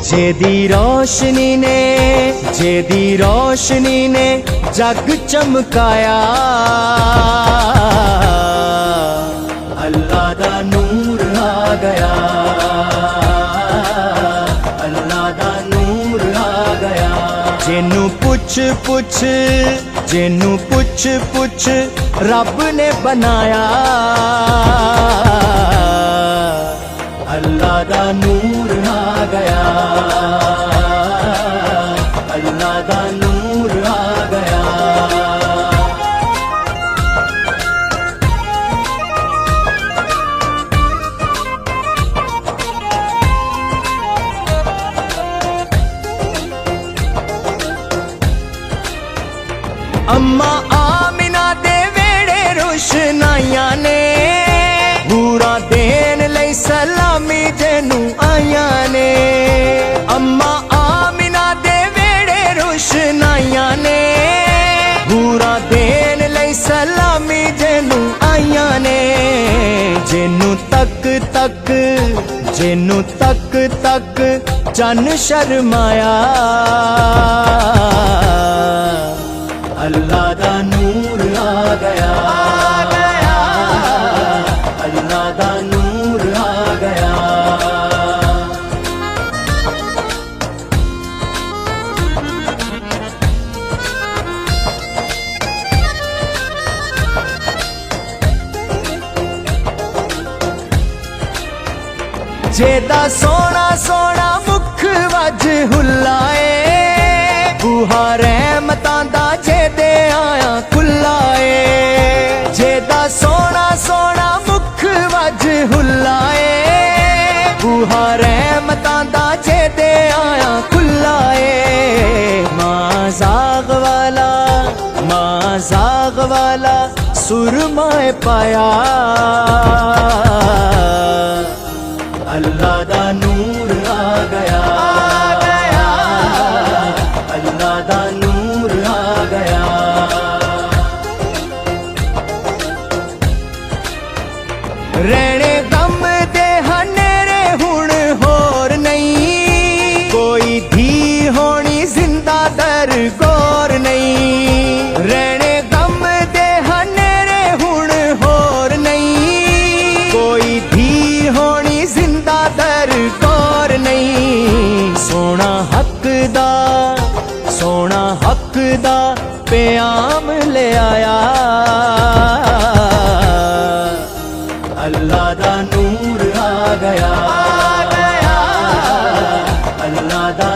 जेदी रोशनी ने जग चमकाया, अल्लाह दा नूर आ गया, अल्लाह दा नूर आ गया। जेनू पुछ पुछ रब ने बनाया, अल्लाह दा नूर आ गया, अल्लाह दा नूर आ गया। अम्मा आमिना दे वेड़े रोशनाइयां ने, पूरा देन लई सलामी जेनू आइयां ने। अम्मा आमिना दे वेड़े रोशनाइयां ने, पूरा देन लई सलामी जेनू आइयां ने। जेनू तक तक चन शर्माया, अल्लाह दा नूर आ गया, अल्लाह दा नूर आ गया। जेदा सोना सोना मुख वज हुलाए, बूहा रहमतां दा जेदे आया खुलाए। जेदा सोना सोना मुख वज हुलाए, बूहा रहमतां दा जेदे आया खुलाए। मां जाग वाला सुरमाए पाया, अल्लाह दा नूर आ गया, अल्लाह दा नूर आ गया। रहने गम दे हनेरे हुण होर नहीं, कोई धी होनी जिंदा दर गौर नहीं। रहने गम दे हनेरे हुण होर नहीं, कोई धी होनी जिंदा दर गौर नहीं। सोना हक दा प्याम ले आया, अल्लाह दा नूर आ गया, अल्लाह दा